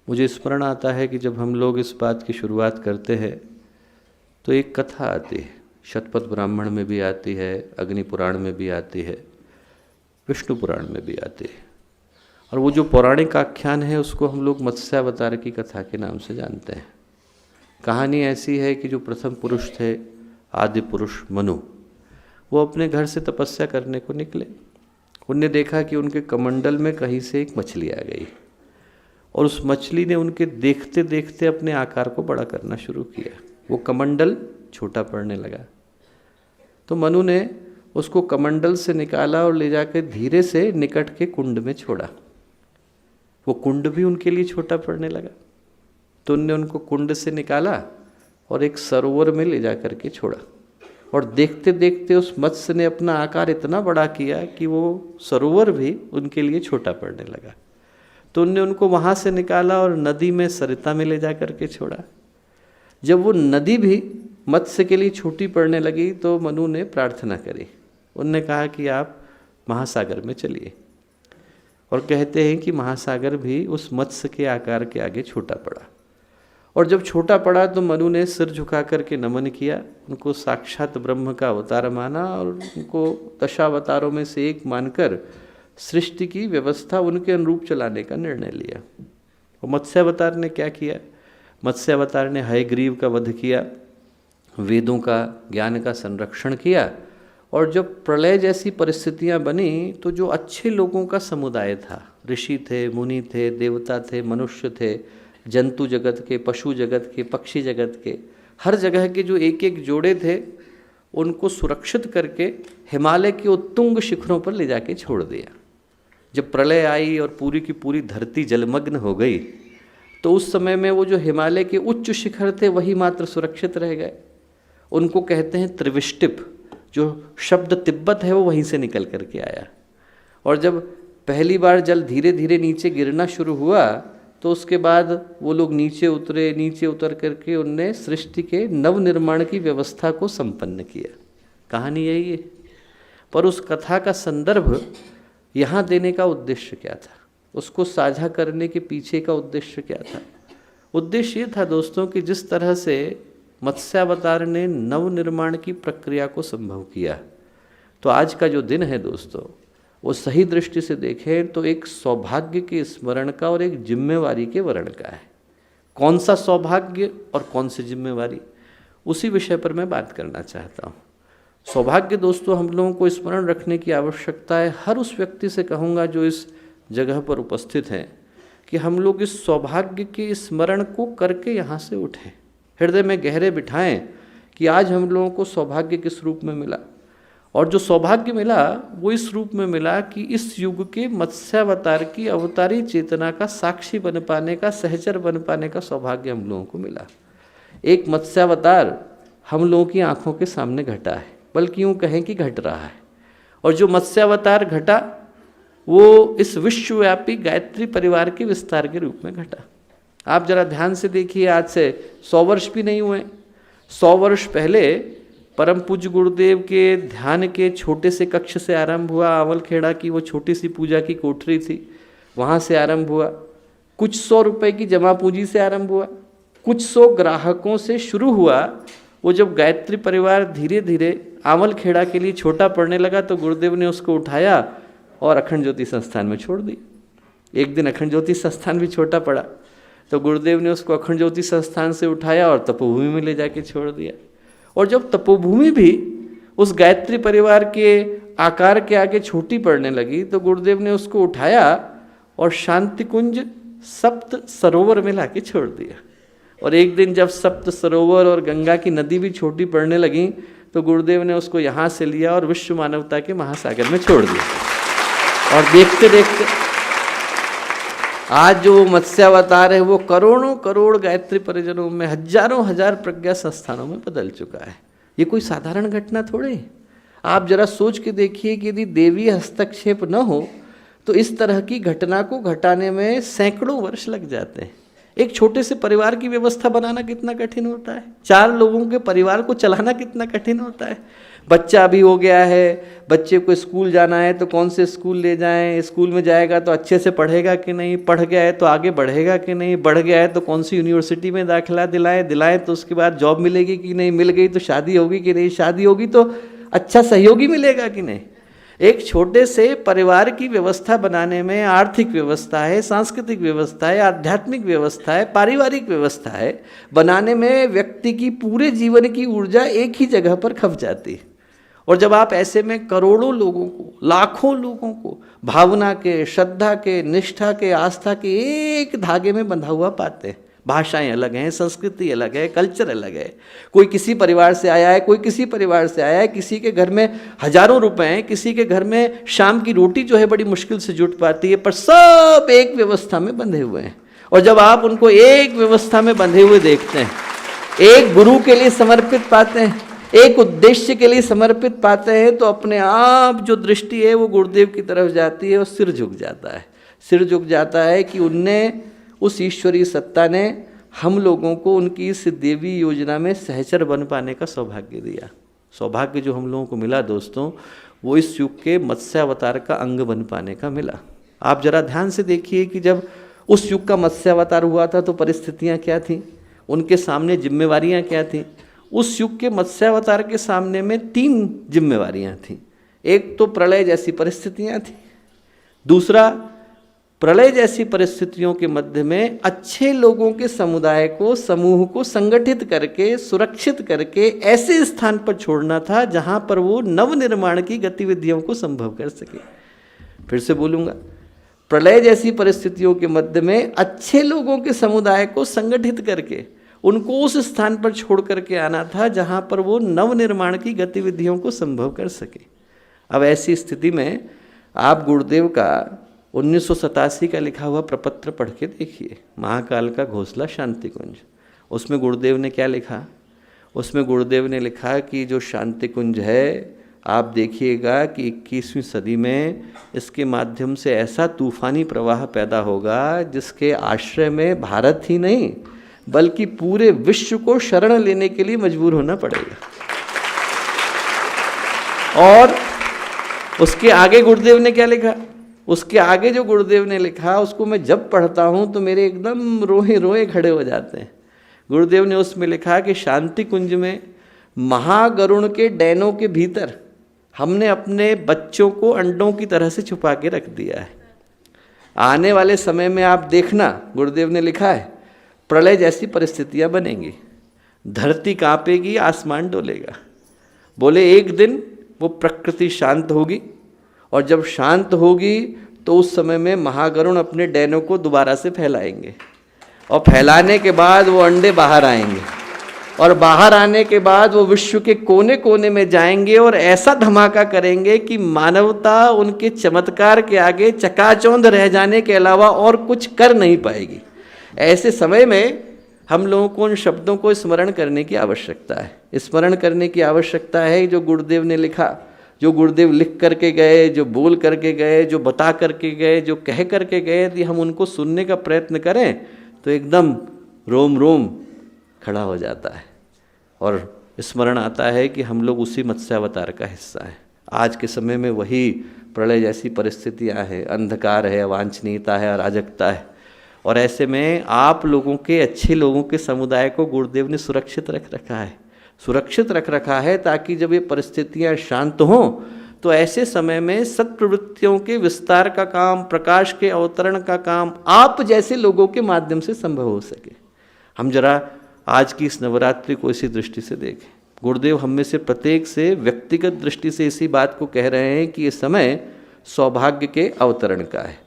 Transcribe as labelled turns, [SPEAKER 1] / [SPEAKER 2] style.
[SPEAKER 1] मुझे स्मरण आता है कि जब हम लोग इस बात की शुरुआत करते हैं तो एक कथा आती है, शतपथ ब्राह्मण में भी आती है, अग्नि पुराण में भी आती है, विष्णु पुराण में भी आती है। और वो जो पौराणिक आख्यान है उसको हम लोग मत्स्यावतार की कथा के नाम से जानते हैं। कहानी ऐसी है कि जो प्रथम पुरुष थे, आदि पुरुष मनु, वो अपने घर से तपस्या करने को निकले। उनने देखा कि उनके कमंडल में कहीं से एक मछली आ गई और उस मछली ने उनके देखते देखते अपने आकार को बड़ा करना शुरू किया। वो कमंडल छोटा पड़ने लगा तो मनु ने उसको कमंडल से निकाला और ले जाकर धीरे से निकट के कुंड में छोड़ा। वो कुंड भी उनके लिए छोटा पड़ने लगा तो उनने उनको कुंड से निकाला और एक सरोवर में ले जा कर के छोड़ा। और देखते देखते उस मत्स्य ने अपना आकार इतना बड़ा किया कि वो सरोवर भी उनके लिए छोटा पड़ने लगा। तो उनने उनको वहाँ से निकाला और नदी में, सरिता में ले जा कर के छोड़ा। जब वो नदी भी मत्स्य के लिए छोटी पड़ने लगी तो मनु ने प्रार्थना करी। उनने कहा कि आप महासागर में चलिए। और कहते हैं कि महासागर भी उस मत्स्य के आकार के आगे छोटा पड़ा। और जब छोटा पड़ा तो मनु ने सिर झुका करके नमन किया, उनको साक्षात ब्रह्म का अवतार माना और उनको दशावतारों में से एक मानकर सृष्टि की व्यवस्था उनके अनुरूप चलाने का निर्णय लिया। और मत्स्यावतार ने क्या किया? मत्स्यावतार ने हयग्रीव का वध किया, वेदों का, ज्ञान का संरक्षण किया। और जब प्रलय जैसी परिस्थितियां बनी तो जो अच्छे लोगों का समुदाय था, ऋषि थे, मुनि थे, देवता थे, मनुष्य थे, जंतु जगत के, पशु जगत के, पक्षी जगत के, हर जगह के जो एक एक जोड़े थे उनको सुरक्षित करके हिमालय के उत्तुंग शिखरों पर ले जाके छोड़ दिया। जब प्रलय आई और पूरी की पूरी धरती जलमग्न हो गई तो उस समय में वो जो हिमालय के उच्च शिखर थे वही मात्र सुरक्षित रह गए। उनको कहते हैं त्रिविष्टिप, जो शब्द तिब्बत है वो वहीं से निकल करके आया। और जब पहली बार जल धीरे धीरे नीचे गिरना शुरू हुआ तो उसके बाद वो लोग नीचे उतरे। नीचे उतर करके उनने सृष्टि के नव निर्माण की व्यवस्था को संपन्न किया। कहानी यही है। पर उस कथा का संदर्भ यहाँ देने का उद्देश्य क्या था, उसको साझा करने के पीछे का उद्देश्य क्या था? उद्देश्य ये था दोस्तों कि जिस तरह से मत्स्यावतार ने नव निर्माण की प्रक्रिया को संभव किया, तो आज का जो दिन है दोस्तों वो सही दृष्टि से देखें तो एक सौभाग्य के स्मरण का और एक जिम्मेवारी के वर्ण का है। कौन सा सौभाग्य और कौन सी जिम्मेवारी, उसी विषय पर मैं बात करना चाहता हूँ। सौभाग्य दोस्तों हम लोगों को स्मरण रखने की आवश्यकता है। हर उस व्यक्ति से कहूँगा जो इस जगह पर उपस्थित हैं कि हम लोग इस सौभाग्य के स्मरण को करके यहाँ से उठें, हृदय में गहरे बिठाएं कि आज हम लोगों को सौभाग्य किस रूप में मिला। और जो सौभाग्य मिला वो इस रूप में मिला कि इस युग के मत्स्यावतार की अवतारी चेतना का साक्षी बन पाने का, सहचर बन पाने का सौभाग्य हम लोगों को मिला। एक मत्स्यावतार हम लोगों की आंखों के सामने घटा है, बल्कि यूँ कहें कि घट रहा है। और जो मत्स्यावतार घटा वो इस विश्वव्यापी गायत्री परिवार के विस्तार के रूप में घटा। आप जरा ध्यान से देखिए, आज से 100 वर्ष भी नहीं हुए, 100 वर्ष पहले परम पूज्य गुरुदेव के ध्यान के छोटे से कक्ष से आरंभ हुआ। आवलखेड़ा की वो छोटी सी पूजा की कोठरी थी, वहाँ से आरंभ हुआ। कुछ 100 रुपए की जमा पूंजी से आरंभ हुआ, कुछ 100 ग्राहकों से शुरू हुआ। वो जब गायत्री परिवार धीरे धीरे आवलखेड़ा के लिए छोटा पड़ने लगा तो गुरुदेव ने उसको उठाया और अखंड ज्योति संस्थान में छोड़ दी। एक दिन अखंड ज्योति संस्थान भी छोटा पड़ा तो गुरुदेव ने उसको अखंड ज्योति संस्थान से उठाया और तपोभूमि में ले जाके छोड़ दिया। और जब तपोभूमि भी उस गायत्री परिवार के आकार के आगे छोटी पड़ने लगी तो गुरुदेव ने उसको उठाया और शांति कुंज सप्त सरोवर में लाके छोड़ दिया। और एक दिन जब सप्त सरोवर और गंगा की नदी भी छोटी पड़ने लगी तो गुरुदेव ने उसको यहाँ से लिया और विश्व मानवता के महासागर में छोड़ दिया। और देखते देखते आज जो मत्स्यावतार है वो करोड़ों करोड़ गायत्री परिजनों में, हजारों हजार प्रज्ञा संस्थानों में बदल चुका है। ये कोई साधारण घटना थोड़े। आप जरा सोच के देखिए कि यदि देवी हस्तक्षेप न हो तो इस तरह की घटना को घटाने में सैकड़ों वर्ष लग जाते हैं। एक छोटे से परिवार की व्यवस्था बनाना कितना कठिन होता है, 4 लोगों के परिवार को चलाना कितना कठिन होता है। बच्चा भी हो गया है, बच्चे को स्कूल जाना है तो कौन से स्कूल ले जाएं, स्कूल में जाएगा तो अच्छे से पढ़ेगा कि नहीं, पढ़ गया है तो आगे बढ़ेगा कि नहीं, बढ़ गया है तो कौन सी यूनिवर्सिटी में दाखिला दिलाएं तो उसके बाद जॉब मिलेगी कि नहीं, मिल गई तो शादी होगी कि नहीं, शादी होगी तो अच्छा सहयोगी मिलेगा कि नहीं। एक छोटे से परिवार की व्यवस्था बनाने में आर्थिक व्यवस्था है, सांस्कृतिक व्यवस्था है, आध्यात्मिक व्यवस्था है, पारिवारिक व्यवस्था है, बनाने में व्यक्ति की पूरे जीवन की ऊर्जा एक ही जगह पर खप जाती है। और जब आप ऐसे में करोड़ों लोगों को, लाखों लोगों को भावना के, श्रद्धा के, निष्ठा के, आस्था के एक धागे में बंधा हुआ पाते हैं। भाषाएं अलग हैं, संस्कृति अलग है, कल्चर अलग है, कोई किसी परिवार से आया है, कोई किसी परिवार से आया है, किसी के घर में हजारों रुपए हैं, किसी के घर में शाम की रोटी जो है बड़ी मुश्किल से जुट पाती है, पर सब एक व्यवस्था में बंधे हुए हैं। और जब आप उनको एक व्यवस्था में बंधे हुए देखते हैं, एक गुरु के लिए समर्पित पाते हैं, एक उद्देश्य के लिए समर्पित पाते हैं, तो अपने आप जो दृष्टि है वो गुरुदेव की तरफ जाती है और सिर झुक जाता है। सिर झुक जाता है कि उनने, उस ईश्वरीय सत्ता ने हम लोगों को उनकी इस देवी योजना में सहचर बन पाने का सौभाग्य दिया। सौभाग्य जो हम लोगों को मिला दोस्तों, वो इस युग के मत्स्यावतार का अंग बन पाने का मिला। आप जरा ध्यान से देखिए कि जब उस युग का मत्स्यावतार हुआ था तो परिस्थितियाँ क्या थीं, उनके सामने जिम्मेवारियाँ क्या थीं। उस युग के मत्स्यावतार के सामने में 3 जिम्मेवारियाँ थीं। एक तो प्रलय जैसी परिस्थितियाँ थीं, दूसरा प्रलय जैसी परिस्थितियों के मध्य में अच्छे लोगों के समुदाय को, समूह को संगठित करके, सुरक्षित करके ऐसे स्थान पर छोड़ना था जहाँ पर वो नवनिर्माण की गतिविधियों को संभव कर सके। फिर से बोलूँगा, प्रलय जैसी परिस्थितियों के मध्य में अच्छे लोगों के समुदाय को संगठित करके उनको उस स्थान पर छोड़ करके आना था जहाँ पर वो नवनिर्माण की गतिविधियों को संभव कर सके। अब ऐसी स्थिति में आप गुरुदेव का 1987 का लिखा हुआ प्रपत्र पढ़ के देखिए, महाकाल का घोंसला शांति कुंज। उसमें गुरुदेव ने क्या लिखा? उसमें गुरुदेव ने लिखा कि जो शांति कुंज है, आप देखिएगा कि 21वीं सदी में इसके माध्यम से ऐसा तूफानी प्रवाह पैदा होगा जिसके आश्रय में भारत ही नहीं बल्कि पूरे विश्व को शरण लेने के लिए मजबूर होना पड़ेगा। और उसके आगे गुरुदेव ने क्या लिखा? उसके आगे जो गुरुदेव ने लिखा उसको मैं जब पढ़ता हूँ तो मेरे एकदम रोए रोए खड़े हो जाते हैं। गुरुदेव ने उसमें लिखा कि शांति कुंज में महागरुण के डैनों के भीतर हमने अपने बच्चों को अंडों की तरह से छुपा के रख दिया है। आने वाले समय में आप देखना, गुरुदेव ने लिखा है, प्रलय जैसी परिस्थितियां बनेंगी, धरती कांपेगी, आसमान डोलेगा। बोले एक दिन वो प्रकृति शांत होगी और जब शांत होगी तो उस समय में महागरुण अपने डैनों को दोबारा से फैलाएंगे और फैलाने के बाद वो अंडे बाहर आएंगे और बाहर आने के बाद वो विश्व के कोने कोने में जाएंगे और ऐसा धमाका करेंगे कि मानवता उनके चमत्कार के आगे चकाचौंध रह जाने के अलावा और कुछ कर नहीं पाएगी। ऐसे समय में हम लोगों को उन शब्दों को स्मरण करने की आवश्यकता है। स्मरण करने की आवश्यकता है जो गुरुदेव ने लिखा, जो गुरुदेव लिख करके गए, जो बोल करके गए, जो बता करके गए, जो कह करके गए। यदि हम उनको सुनने का प्रयत्न करें तो एकदम रोम रोम खड़ा हो जाता है और स्मरण आता है कि हम लोग उसी मत्स्यावतार का हिस्सा हैं। आज के समय में वही प्रलय जैसी परिस्थितियां हैं, अंधकार है, अवांछनीयता है, अराजकता है। और ऐसे में आप लोगों के, अच्छे लोगों के समुदाय को गुरुदेव ने सुरक्षित रख रखा है ताकि जब ये परिस्थितियां शांत हों तो ऐसे समय में सत्प्रवृत्तियों के विस्तार का काम, प्रकाश के अवतरण का काम आप जैसे लोगों के माध्यम से संभव हो सके। हम जरा आज की इस नवरात्रि को इसी दृष्टि से देखें। गुरुदेव हम में से प्रत्येक से व्यक्तिगत दृष्टि से इसी बात को कह रहे हैं कि ये समय सौभाग्य के अवतरण का है।